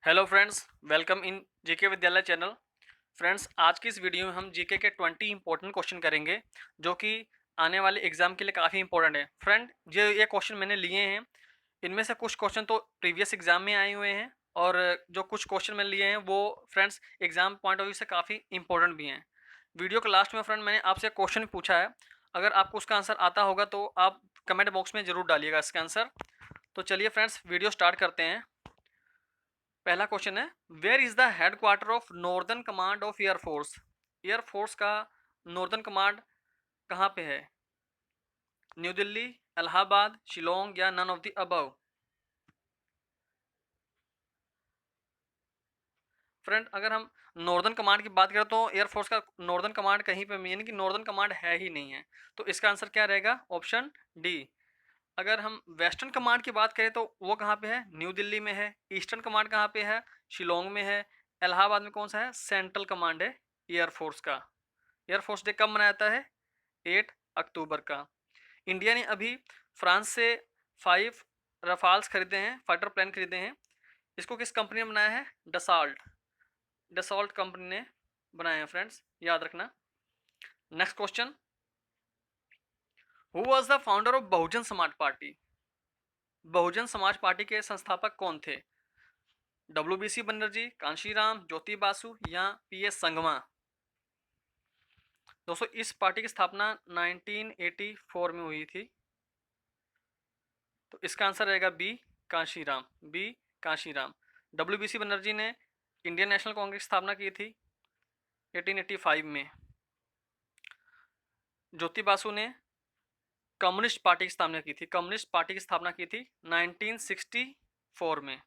Hello friends, welcome in GK विद्यालय channel. Friends, आज की इस वीडियो में हम जीके के 20 इंपॉर्टेंट क्वेश्चन करेंगे जो कि आने वाले एग्जाम के लिए काफ़ी इंपॉर्टेंट है। फ्रेंड, जो ये क्वेश्चन मैंने लिए हैं, इनमें से कुछ क्वेश्चन तो प्रीवियस एग्जाम में आए हुए हैं और जो कुछ क्वेश्चन मैंने लिए हैं वो friends exam point of view से काफ़ी इंपॉर्टेंट भी हैं। वीडियो के लास्ट में फ्रेंड मैंने आपसे क्वेश्चन पूछा है, अगर आपको उसका आंसर आता होगा तो आप कमेंट बॉक्स में ज़रूर डालिएगा इसका आंसर। तो चलिए फ्रेंड्स, वीडियो स्टार्ट करते हैं। पहला क्वेश्चन है, where is the headquarter of northern command of air force. Air force का नॉर्दर्न कमांड कहाँ पे है? न्यू दिल्ली, इलाहाबाद, शिलोंग या none of the above? Friend, अगर हम नॉर्दर्न कमांड की बात करें तो एयरफोर्स का नॉर्दर्न कमांड कहीं पे यानी कि नॉर्दर्न कमांड है ही नहीं है, तो इसका आंसर क्या रहेगा? Option D. अगर हम वेस्टर्न कमांड की बात करें तो वो कहाँ पे है? न्यू दिल्ली में है। ईस्टर्न कमांड कहाँ पे है? शिलोंग में है। इलाहाबाद में कौन सा है? सेंट्रल कमांड है एयरफोर्स का। एयरफोर्स डे कब मनाया जाता है? 8 अक्टूबर का। इंडिया ने अभी फ्रांस से 5 रफाल्स खरीदे हैं, फाइटर प्लेन खरीदे हैं। इसको किस कंपनी ने बनाया है? डसॉल्ट। डसॉल्ट कंपनी ने बनाया है फ्रेंड्स, याद रखना। Next question, who was the founder of Bahujan Samaj Party? Bahujan Samaj party के संस्थापक कौन थे? डब्ल्यू.बी.सी. बनर्जी, कांशीराम, ज्योति बासु या पी.एस. संगमा? दोस्तों, इस पार्टी की स्थापना 1984 में हुई थी, तो इसका आंसर रहेगा बी, कांशीराम। बी, कांशीराम। डब्ल्यू.बी.सी. बनर्जी ने इंडियन नेशनल कांग्रेस की स्थापना की थी 1885 में। ज्योति बासु ने कम्युनिस्ट पार्टी की स्थापना की थी, कम्युनिस्ट पार्टी की स्थापना की थी 1964 में।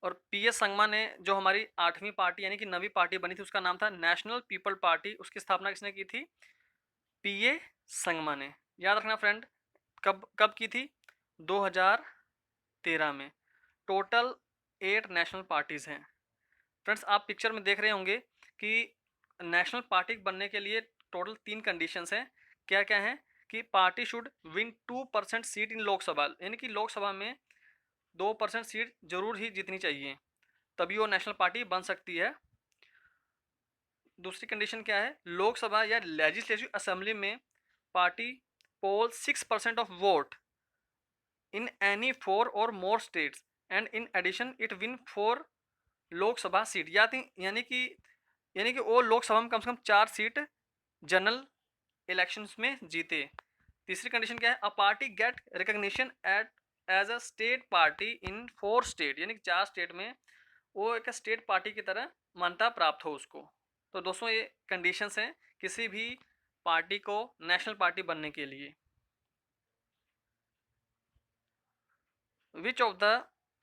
और पी.एस. संगमा ने जो हमारी 8वीं पार्टी यानी कि नवी पार्टी बनी थी उसका नाम था नेशनल पीपल पार्टी, उसकी स्थापना किसने की थी? पी.ए. संगमा ने। याद रखना फ्रेंड, कब कब की थी? 2013 में। टोटल 8 नेशनल पार्टीज हैं। फ्रेंड्स, आप पिक्चर में देख रहे होंगे कि नेशनल पार्टी बनने के लिए टोटल 3 कंडीशंस हैं। क्या क्या हैं? कि पार्टी शुड विन 2% सीट इन लोकसभा, यानी कि लोकसभा में 2% सीट जरूर ही जीतनी चाहिए, तभी वो नेशनल पार्टी बन सकती है। दूसरी कंडीशन क्या है? लोकसभा या लेजिस्लेटिव असेंबली में party poll 6% of vote in any 4 और more states and in addition it win 4 Lok Sabha seat, यानी कि वो लोकसभा में कम से कम 4 सीट जनरल इलेक्शंस में जीते। तीसरी कंडीशन क्या है? A party get recognition at as a state party in 4 state, यानी कि 4 स्टेट में वो एक स्टेट पार्टी की तरह मान्यता प्राप्त हो उसको। तो दोस्तों, ये कंडीशंस हैं किसी भी पार्टी को नेशनल पार्टी बनने के लिए। विच of the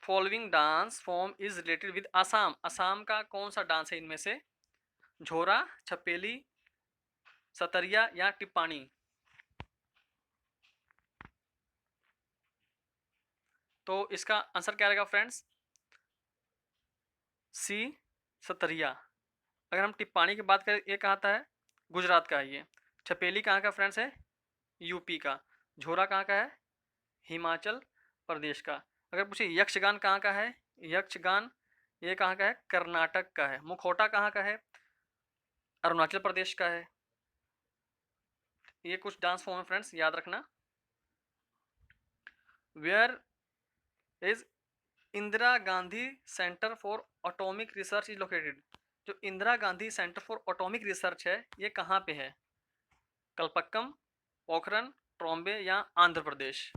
following dance form is related with Assam? Assam का कौन सा डांस है इनमें से? झोरा, छपेली, सतरिया या टिप्पाणी? तो इसका आंसर क्या रहेगा फ्रेंड्स? सी, सतरिया। अगर हम टिप्पाणी की बात करें, ये कहाँ का है? गुजरात का है ये। छपेली कहाँ का फ्रेंड्स है? यूपी का। झोरा कहाँ का है? हिमाचल प्रदेश का। अगर पूछे यक्षगान कहाँ का है? यक्षगान ये कहाँ का है? कर्नाटक का है। मुखौटा कहाँ का है? अरुणाचल प्रदेश का है। ये कुछ डांस फॉर्म है फ्रेंड्स, याद रखना। Where is Indira Gandhi Centre for Atomic Research is located? जो Indira Gandhi Centre for Atomic Research है ये कहाँ पे है? कलपक्कम, पोखरन, ट्रॉम्बे या आंध्र प्रदेश?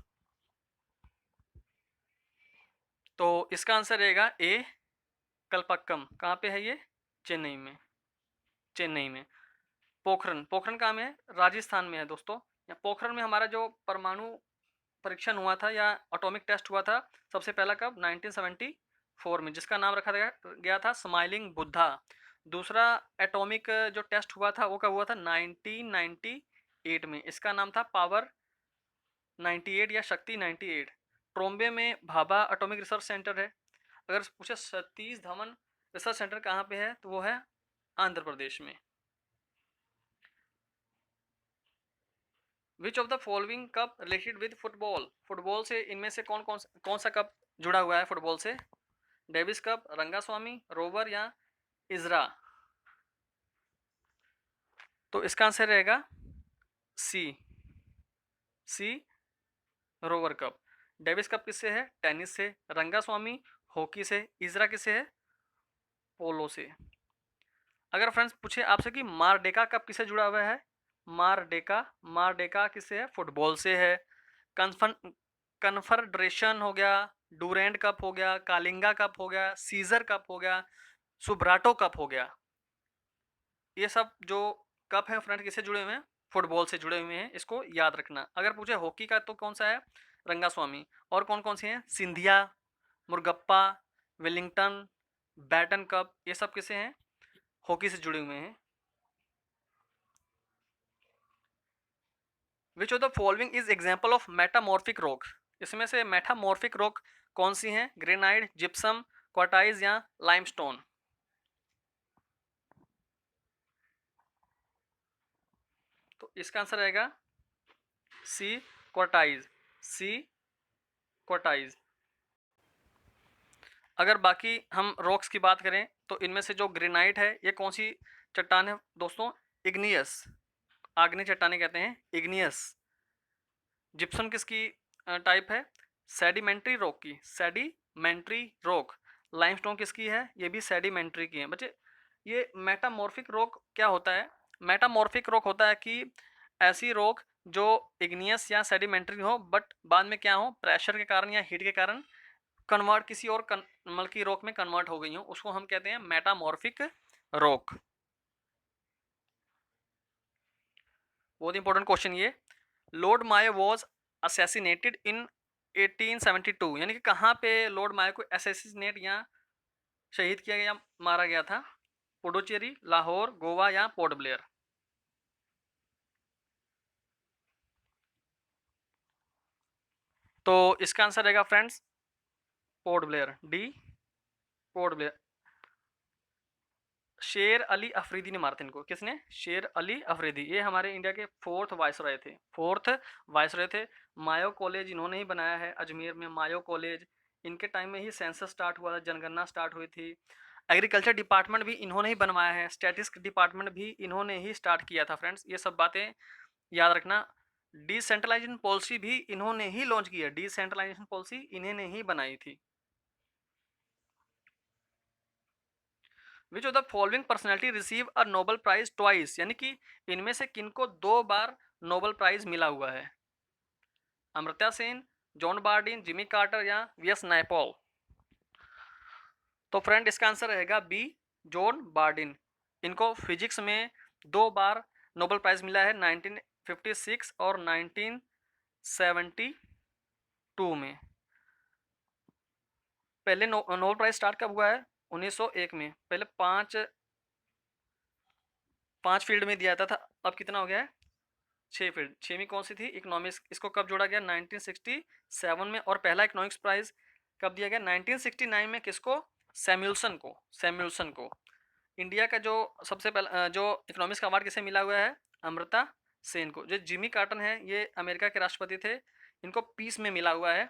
तो इसका आंसर रहेगा ए, कलपक्कम। कहाँ पे है ये? चेन्नई में। चेन्नई में। पोखरन, पोखरन कहाँ में है? राजस्थान में है दोस्तों। या पोखरन में हमारा जो परमाणु परीक्षण हुआ था या एटॉमिक टेस्ट हुआ था सबसे पहला, कब? 1974 में, जिसका नाम रखा गया था स्माइलिंग बुद्धा। दूसरा एटॉमिक जो टेस्ट हुआ था वो कब हुआ था? 1998 में, इसका नाम था पावर 98 या शक्ति 98। ट्रोम्बे में भाभा एटॉमिक रिसर्च सेंटर है। अगर पूछे सतीश धवन रिसर्च सेंटर कहाँ पे है, तो वो है आंध्र प्रदेश में। Which of the following cup related with football? Football से इनमें से कौन सा कप जुड़ा हुआ है फुटबॉल से? डेविस कप, रंगास्वामी, रोवर या इजरा? तो इसका आंसर रहेगा सी, सी रोवर कप। डेविस कप किससे है? टेनिस से। रंगास्वामी हॉकी से। इजरा किससे है? पोलो से। अगर फ्रेंड्स पूछे आपसे कि मारडेका कप किससे जुड़ा हुआ है? मारडेका, मारडेका किससे है? फुटबॉल से है। कन्फेडरेशन हो गया, डूरेंट कप हो गया, कालिंगा कप हो गया, सीजर कप हो गया, सुब्राटो कप हो गया। ये सब जो कप है फ्रेंड किससे जुड़े हुए हैं? फुटबॉल से जुड़े हुए हैं, इसको याद रखना। अगर पूछे हॉकी का तो कौन सा है? रंगास्वामी। और कौन कौन से हैं? सिंधिया, मुरगप्पा, वेलिंगटन, बैटन कप, ये सब किसे हैं? हॉकी से जुड़े हुए हैं। विच of the following is example of metamorphic rock? इसमें से मेटामॉर्फिक रॉक कौन सी हैं? ग्रेनाइट, जिप्सम, क्वार्टाइज या लाइमस्टोन? तो इसका आंसर रहेगा सी, क्वार्टाइज, सी क्वार्टाइज। अगर बाकी हम रॉक्स की बात करें तो इनमें से जो ग्रेनाइट है ये कौन सी चट्टान है दोस्तों? इग्नियस, आग्नेय चट्टाने कहते हैं, इग्नियस। जिप्सम किसकी टाइप है? सेडिमेंट्री रॉक की, सेडिमेंट्री रॉक। लाइमस्टोन किसकी है? ये भी सेडिमेंट्री की है। बच्चे ये मेटामॉर्फिक रॉक क्या होता है? मेटामॉर्फिक रॉक होता है कि ऐसी रॉक जो इग्नियस या सेडिमेंट्री हो बट बाद में क्या हो, प्रेशर के कारण या हीट के कारण कन्वर्ट किसी और मतलब की रॉक में कन्वर्ट हो गई हो, उसको हम कहते हैं मेटामॉर्फिक रॉक। बहुत इंपॉर्टेंट क्वेश्चन ये। लॉर्ड मायो वॉज असैसिनेटेड इन 1872, यानी कि कहाँ पे लॉर्ड मायो को असैसिनेट या शहीद किया गया, मारा गया था? पुडुचेरी, लाहौर, गोवा या पोर्ट ब्लेयर? तो इसका आंसर रहेगा friends port Blair, D, port Blair. शेर अली अफरीदी ने मारा था इनको। किसने? शेर अली अफरीदी। ये हमारे इंडिया के फोर्थ वायसरॉय थे, फोर्थ वायसरॉय थे। मायो कॉलेज इन्होंने ही बनाया है अजमेर में, मायो कॉलेज। इनके टाइम में ही सेंसस स्टार्ट हुआ था, जनगणना स्टार्ट हुई थी। एग्रीकल्चर डिपार्टमेंट भी इन्होंने ही बनवाया है, स्टैटिस्टिक्स डिपार्टमेंट भी इन्होंने ही स्टार्ट किया था फ्रेंड्स। ये सब बातें याद रखना। डिसेंट्रलाइजेशन पॉलिसी भी इन्होंने ही लॉन्च की है, डिसेंट्रलाइजेशन पॉलिसी इन्होंने ही बनाई थी। Which of the following personality receive a Nobel prize twice, यानी कि इनमें से किनको 2 बार नोबल प्राइज मिला हुआ है? Amartya Sen, John Bardeen, Jimmy Carter या वीएस नायपॉल? तो फ्रेंड इसका आंसर रहेगा बी, जॉन बार्डिन। इनको फिजिक्स में 2 बार नोबल प्राइज मिला है, 1956 और 1972 में। पहले नोबल प्राइज स्टार्ट कब हुआ है? 1901 में। पहले 5 फील्ड में दिया था, अब कितना हो गया है? 6 फील्ड। 6वीं कौन सी थी? इकोनॉमिक्स। इसको कब जोड़ा गया? 1967 में। और पहला इकोनॉमिक्स प्राइज कब दिया गया? 1969 में। किसको? सैमुअल्सन को, सैमुअल्सन को। इंडिया का जो सबसे पहला जो इकोनॉमिक्स का अवार्ड किसे मिला हुआ है? अमृता सेन को। जो जिमी कार्टर है ये अमेरिका के राष्ट्रपति थे, इनको पीस में मिला हुआ है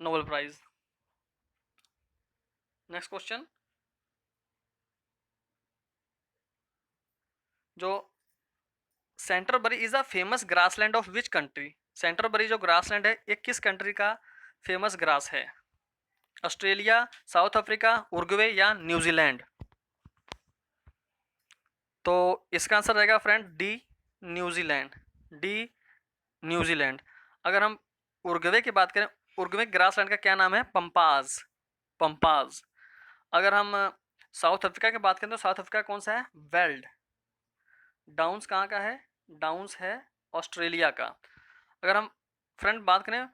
नोबेल प्राइज। नेक्स्ट क्वेश्चन, जो Canterbury is a famous grassland of which country? Canterbury जो ग्रासलैंड है ये किस कंट्री का फेमस ग्रास है? ऑस्ट्रेलिया, साउथ अफ्रीका, उरुग्वे या न्यूजीलैंड? तो इसका आंसर रहेगा friend D, New Zealand, D, New Zealand. अगर हम उरुग्वे की बात करें, उरुग्वे ग्रासलैंड का क्या नाम है? पंपाज, पंपाज। अगर हम साउथ अफ्रीका की बात करें तो साउथ अफ्रीका कौन सा है? वेल्ड। डाउन्स कहाँ का है? डाउन्स है ऑस्ट्रेलिया का। अगर हम फ्रेंड बात करें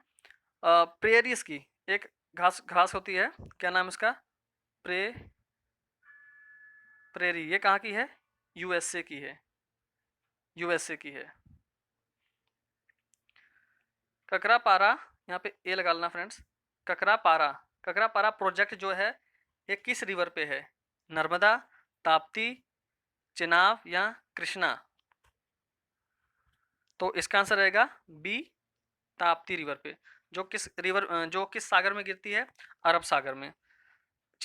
प्रेरिस की, एक घास घास होती है, क्या नाम इसका? प्रेरी। ये कहाँ की है? यूएसए की है, यूएसए की है। ककरापारा, यहाँ पे ए लगा लेना फ्रेंड्स। ककरापारा, ककरापारा प्रोजेक्ट जो है ये किस रिवर पे है? नर्मदा, ताप्ती, चेनाब या कृष्णा? तो इसका आंसर रहेगा बी, ताप्ती रिवर पे। जो किस रिवर जो किस सागर में गिरती है? अरब सागर में।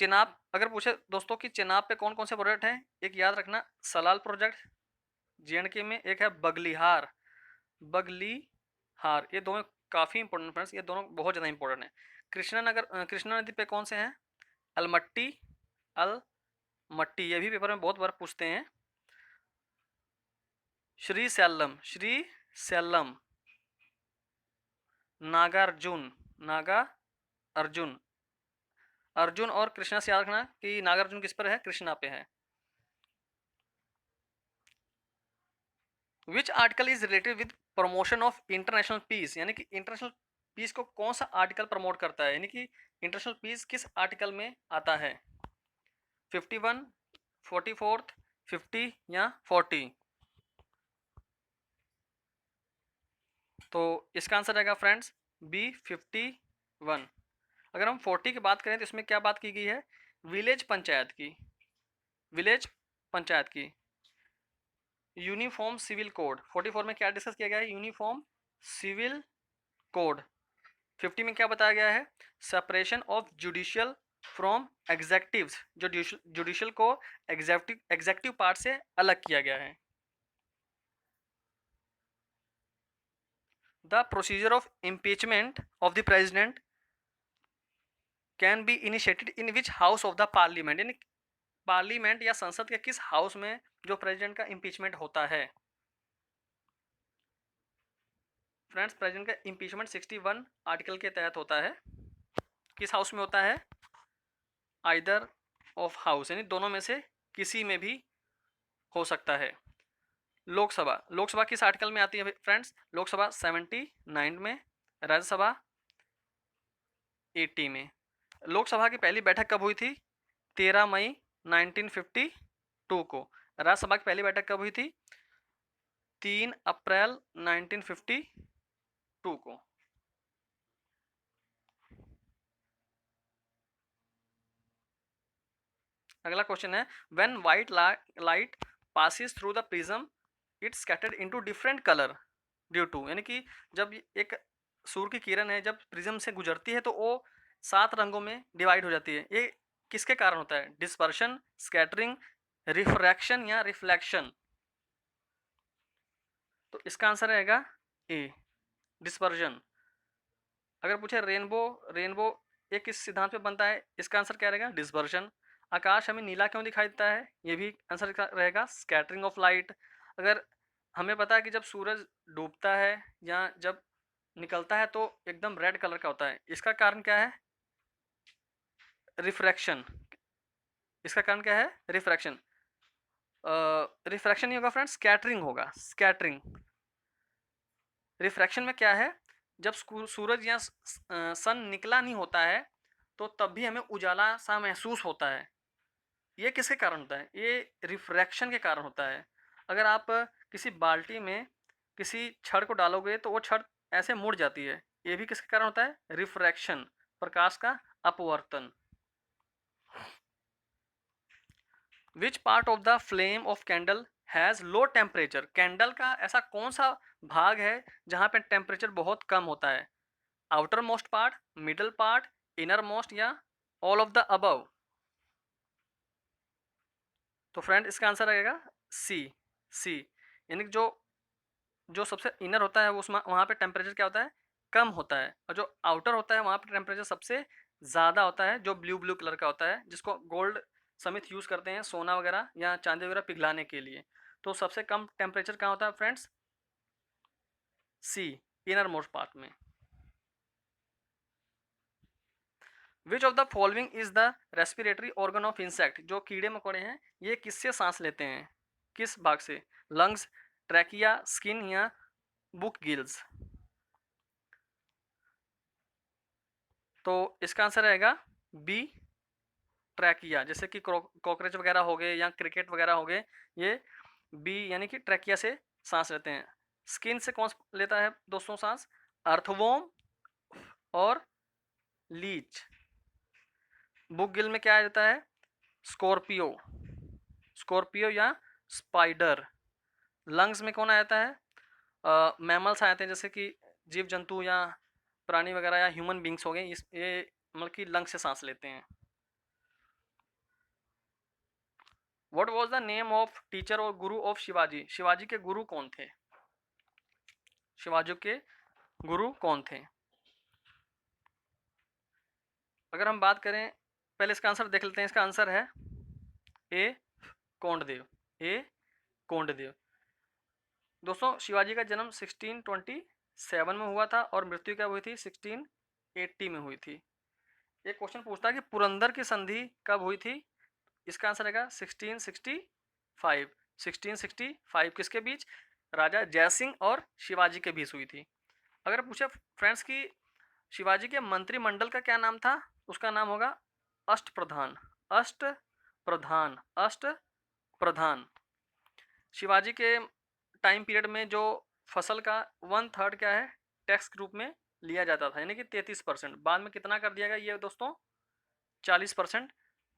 चेनाब अगर पूछे दोस्तों कि चेनाब पे कौन कौन से प्रोजेक्ट हैं, एक याद रखना सलाल प्रोजेक्ट जेएंडके में, एक है बगलिहार, बगलिहार, ये दोनों काफ़ी इंपॉर्टेंट फ्रेंड्स, ये दोनों बहुत ज़्यादा इंपॉर्टेंट है। कृष्णा नदी पे कौन से हैं, अलमट्टी, अलमट्टी, ये भी पेपर में बहुत बार पूछते हैं। श्री सैलम, नागार्जुन, नागार्जुन, अर्जुन और कृष्णा से याद रखना कि नागार्जुन किस पर है, कृष्णा पे है। Which article is related with promotion of international peace, यानी कि इंटरनेशनल पीस को कौन सा आर्टिकल प्रमोट करता है, यानी कि इंटरनेशनल पीस किस आर्टिकल में आता है, 51, 44, 50 या 40। तो इसका आंसर रहेगा फ्रेंड्स बी 51। अगर हम 40 की बात करें तो इसमें क्या बात की गई है, विलेज पंचायत की, विलेज पंचायत की। यूनिफॉर्म सिविल कोड 44 में क्या डिस्कस किया गया है, यूनिफॉर्म सिविल कोड। 50 में क्या बताया गया है, सेपरेशन ऑफ जुडिशियल फ्रॉम एग्जेक्टिव्स, जो जुडिशियल को एग्जेक्टिव पार्ट से अलग किया गया है। The procedure of impeachment of the president can be initiated in which house of the parliament, यानी पार्लियामेंट या संसद के किस हाउस में जो प्रेसिडेंट का इम्पीचमेंट होता है। फ्रेंड्स प्रेसिडेंट का इम्पीचमेंट 61 आर्टिकल के तहत होता है, किस हाउस में होता है, आइदर ऑफ हाउस, यानी दोनों में से किसी में भी हो सकता है। लोकसभा किस आर्टिकल में आती है फ्रेंड्स, लोकसभा 79 में, राज्यसभा 80 में। लोकसभा की पहली बैठक कब हुई थी, 13 मई 1952 को। राज्यसभा की पहली बैठक कब हुई थी, 3 अप्रैल 1952 को। अगला क्वेश्चन है, when white light passes through the prism it scattered into different colour due to, यानी कि जब एक सूर्य की किरण है जब प्रिज्म से गुजरती है तो वो 7 रंगों में डिवाइड हो जाती है, ये किसके कारण होता है, डिस्पर्शन, स्कैटरिंग, रिफ्रैक्शन या रिफ्लेक्शन। तो इसका आंसर रहेगा ए, डिस्पर्शन। अगर पूछे रेनबो ये किस सिद्धांत पे बनता है, इसका आंसर क्या रहेगा, डिस्पर्शन। आकाश हमें नीला क्यों दिखाई देता है, ये भी आंसर रहेगा स्कैटरिंग ऑफ लाइट। अगर हमें पता है कि जब सूरज डूबता है या जब निकलता है तो एकदम रेड कलर का होता है, इसका कारण क्या है, रिफ्रैक्शन। इसका कारण क्या है, रिफ्रैक्शन। रिफ्रैक्शन नहीं होगा फ्रेंड्स, स्कैटरिंग होगा, स्कैटरिंग। रिफ्रैक्शन में क्या है, जब सूरज या सन निकला नहीं होता है तो तब भी हमें उजाला सा महसूस होता है, ये किसके कारण होता है, ये रिफ्रैक्शन के कारण होता है। अगर आप किसी बाल्टी में किसी छड़ को डालोगे तो वो छड़ ऐसे मुड़ जाती है, ये भी किसके कारण होता है, रिफ्रैक्शन, प्रकाश का अपवर्तन। Which part of the flame of candle has low temperature, candle का ऐसा कौन सा भाग है जहाँ पे टेम्परेचर बहुत कम होता है, outer most part, middle part, inner most या ऑल ऑफ द अबव। तो फ्रेंड इसका आंसर रहेगा सी, यानी जो जो सबसे इनर होता है उसमें वहाँ पे टेम्परेचर क्या होता है, कम होता है, और जो आउटर होता है वहाँ पे टेम्परेचर सबसे ज़्यादा होता है, जो ब्लू कलर का होता है, जिसको गोल्ड समित यूज़ करते हैं सोना वगैरह या चांदी वगैरह पिघलाने के लिए। तो सबसे कम टेम्परेचर कहाँ होता है फ्रेंड्स, सी, इनर मोस्ट पार्ट में। Which of the following is the respiratory organ of insect, जो कीड़े मकोड़े हैं ये किससे सांस लेते हैं, किस भाग से, लंग्स, ट्रैकिया, स्किन या बुक गिल्स। तो इसका आंसर रहेगा बी, ट्रैकिया। जैसे कि कॉकरोच वगैरह हो गए या क्रिकेट वगैरह हो गए, ये बी यानी कि ट्रैकिया से सांस लेते हैं। स्किन से कौन लेता है दोस्तों सांस, अर्थवॉर्म और लीच। बुक गिल में क्या आ जाता है, स्कॉर्पियो, स्कॉर्पियो या स्पाइडर। लंग्स में कौन आ जाता है, मैमल्स आ जाते हैं जैसे कि जीव जंतु या प्राणी वगैरह या ह्यूमन बींग्स हो गए, इस ये मतलब कि लंग से सांस लेते हैं। What was the name of teacher और गुरु ऑफ शिवाजी? शिवाजी के गुरु कौन थे? शिवाजी के गुरु कौन थे? अगर हम बात करें, पहले इसका आंसर देख लेते हैं। इसका आंसर है ए कोंडदेव, ए कोंडदेव। दोस्तों शिवाजी का जन्म 1627 में हुआ था और मृत्यु क्या हुई थी? 1680 में हुई थी। एक क्वेश्चन पूछता है कि पुरंदर की संधि कब हुई थी? इसका आंसर रहेगा 1665। 1665 किसके बीच? राजा जयसिंह और शिवाजी के बीच हुई थी। अगर पूछे फ्रेंड्स कि शिवाजी के मंत्रिमंडल का क्या नाम था? उसका नाम होगा अष्टप्रधान, अष्टप्रधान, अष्टप्रधान। शिवाजी के टाइम पीरियड में जो फसल का 1/3 क्या है? टैक्स के रूप में लिया जाता था, यानी कि 33%। बाद में कितना कर दिया गया ये दोस्तों? 40%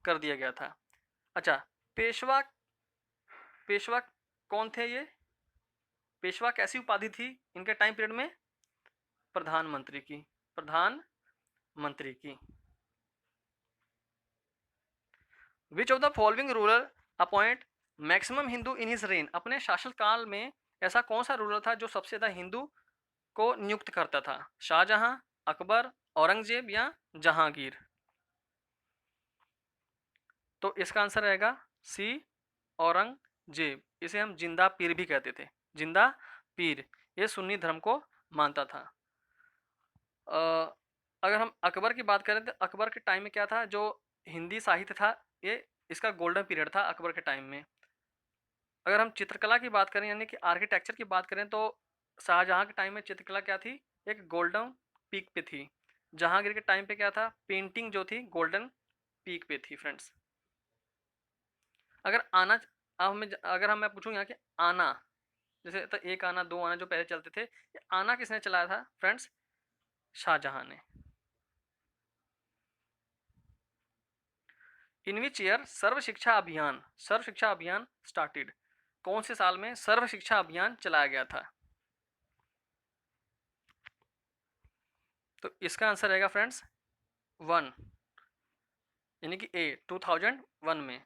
कर दिया गया था। अच्छा, पेशवा, पेशवा कौन थे ये? पेशवा कैसी उपाधि थी इनके टाइम पीरियड में? प्रधानमंत्री की, प्रधानमंत्री की। Which of the following ruler appoint maximum Hindu in his reign? अपने शासनकाल में ऐसा कौन सा रूलर था जो सबसे ज्यादा हिंदू को नियुक्त करता था? शाहजहां, अकबर, औरंगजेब या जहांगीर? तो इसका आंसर रहेगा सी, औरंगजेब। इसे हम जिंदा पीर भी कहते थे, जिंदा पीर। ये सुन्नी धर्म को मानता था। अगर हम अकबर की बात करें तो अकबर के टाइम में क्या था? जो हिंदी साहित्य था ये इसका गोल्डन पीरियड था अकबर के टाइम में। अगर हम चित्रकला की बात करें यानी कि आर्किटेक्चर की बात करें तो शाहजहां के टाइम में चित्रकला क्या थी? एक गोल्डन पीक पे थी। जहांगीर के टाइम पे क्या था? पेंटिंग जो थी गोल्डन पीक पे थी फ्रेंड्स। अगर आना, अब हमें अगर हम मैं पूछूं यहाँ के आना, जैसे तो एक आना दो आना जो पहले चलते थे, ये आना किसने चलाया था फ्रेंड्स? शाहजहां ने। इन विच ईयर सर्व शिक्षा अभियान, सर्व शिक्षा अभियान स्टार्टेड? कौन से साल में सर्व शिक्षा अभियान चलाया गया था? तो इसका आंसर रहेगा फ्रेंड्स 1, यानी कि ए 2001 में।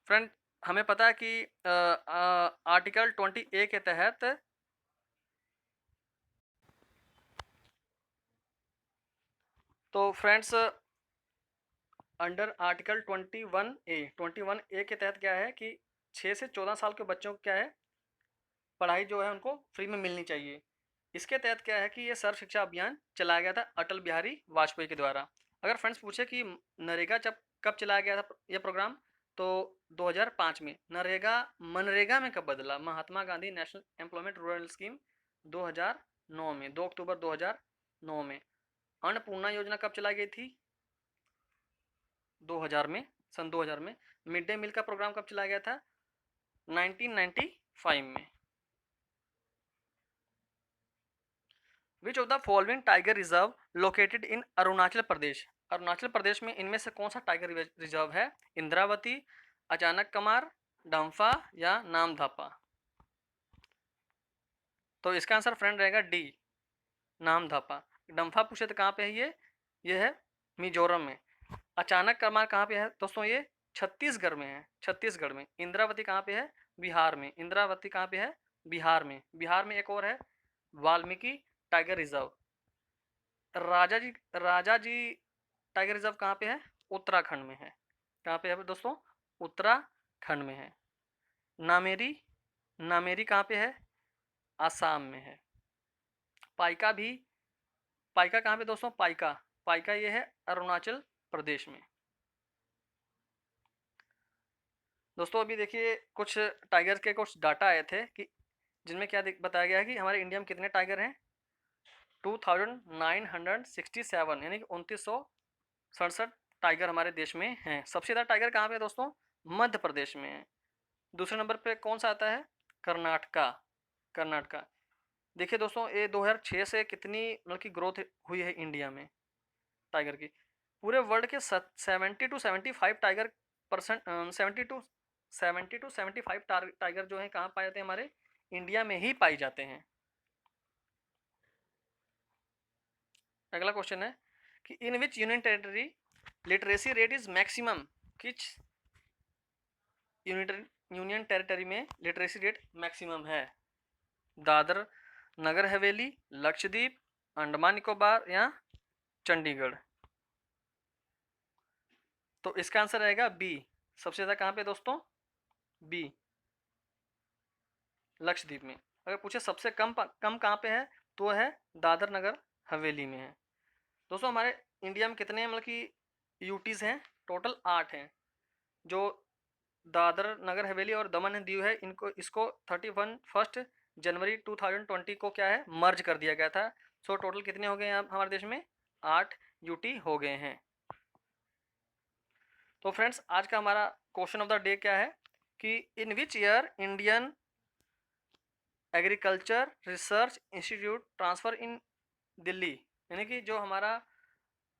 फ्रेंड हमें पता है कि आर्टिकल 20A के तहत तो फ्रेंड्स अंडर आर्टिकल 21A के तहत क्या है कि 6 से 14 साल के बच्चों को क्या है? पढ़ाई जो है उनको फ्री में मिलनी चाहिए। इसके तहत क्या है कि ये सर्व शिक्षा अभियान चलाया गया था अटल बिहारी वाजपेयी के द्वारा। अगर फ्रेंड्स पूछे कि नरेगा जब कब चलाया गया था ये प्रोग्राम, तो 2005 में। नरेगा मनरेगा में कब बदला? Mahatma Gandhi National Employment Rural Scheme 2009 में, 2 अक्टूबर 2009 में। अन्नपूर्णा योजना कब चलाई गई थी? 2000 में, सन 2000 में। मिड डे मील का प्रोग्राम कब चलाया गया था? 1995 में। Which of the following tiger reserve located in Arunachal Pradesh? Arunachal Pradesh में इनमें से कौन सा टाइगर रिजर्व है? इंद्रावती, अचानक कमार, डम्फा या नामधापा? तो इसका आंसर फ्रेंड रहेगा डी, नामधापा। डम्फा पूछे तो कहाँ पे है ये है मिजोरम में। अचानक कमार कहाँ पे है दोस्तों? ये छत्तीसगढ़ में है, छत्तीसगढ़ में। इंद्रावती कहाँ पे है? बिहार में। इंद्रावती कहाँ पे है? बिहार में। बिहार में एक और है वाल्मीकि टाइगर रिजर्व। राजा जी टाइगर रिजर्व कहाँ पे है? उत्तराखंड में है। कहाँ पे है दोस्तों? उत्तराखंड में है। नामेरी, नामेरी कहाँ पे है? आसाम में है। पाइका भी, पाइका कहाँ पे दोस्तों? पाइका, पाइका ये है अरुणाचल प्रदेश में। दोस्तों अभी देखिए कुछ टाइगर के कुछ डाटा आए थे कि जिनमें क्या बताया गया है कि हमारे इंडिया में कितने टाइगर हैं? 2967, यानी कि 2967 टाइगर हमारे देश में हैं। सबसे ज़्यादा टाइगर कहाँ पे है दोस्तों? मध्य प्रदेश में है। दूसरे नंबर पे कौन सा आता है? कर्नाटका, कर्नाटका। देखिए दोस्तों ये 2006 से कितनी मतलब की ग्रोथ हुई है इंडिया में टाइगर की। पूरे वर्ल्ड के 70 to 75 tiger percent, 70 to 75 tiger जो है कहाँ पाए जाते हैं? हमारे इंडिया में ही पाई जाते हैं। अगला क्वेश्चन है कि in which union territory literacy rate is maximum? किस यूनियन टेरिटरी में लिटरेसी रेट मैक्सिमम है? दादर नगर हवेली, लक्षद्वीप, अंडमान निकोबार या चंडीगढ़? तो इसका आंसर रहेगा बी। सबसे ज़्यादा कहाँ पे दोस्तों? बी, लक्षद्वीप में। अगर पूछे सबसे कम कम कहाँ पे है तो है दादर नगर हवेली में है। दोस्तों हमारे इंडिया में कितने मतलब कि यूटीज़ हैं? टोटल 8 हैं। जो दादर नगर हवेली और दमन एंड दीव है, इनको इसको 31 जनवरी 2020 को क्या है, मर्ज कर दिया गया था। सो टोटल कितने हो गए हैं हमारे देश में? 8 यूटी हो गए हैं। तो फ्रेंड्स आज का हमारा क्वेश्चन ऑफ द डे क्या है कि in which year Indian Agriculture Research Institute transfer in Delhi, यानी कि जो हमारा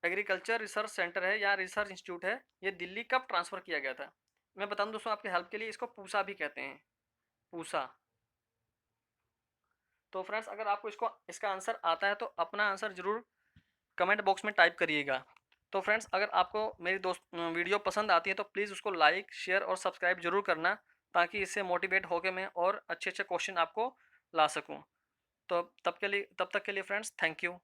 एग्रीकल्चर रिसर्च सेंटर है या रिसर्च इंस्टीट्यूट है, ये दिल्ली कब ट्रांसफ़र किया गया था? मैं बता दूं दोस्तों आपके हेल्प के लिए, इसको पूसा भी कहते हैं, पूसा। तो फ्रेंड्स अगर आपको इसका आंसर आता है तो अपना आंसर ज़रूर कमेंट बॉक्स में टाइप करिएगा। तो फ्रेंड्स अगर आपको मेरी वीडियो पसंद आती है तो प्लीज़ उसको लाइक शेयर और सब्सक्राइब जरूर करना, ताकि इससे मोटिवेट होकर मैं और अच्छे अच्छे क्वेश्चन आपको ला सकूँ। तो तब तक के लिए फ्रेंड्स थैंक यू।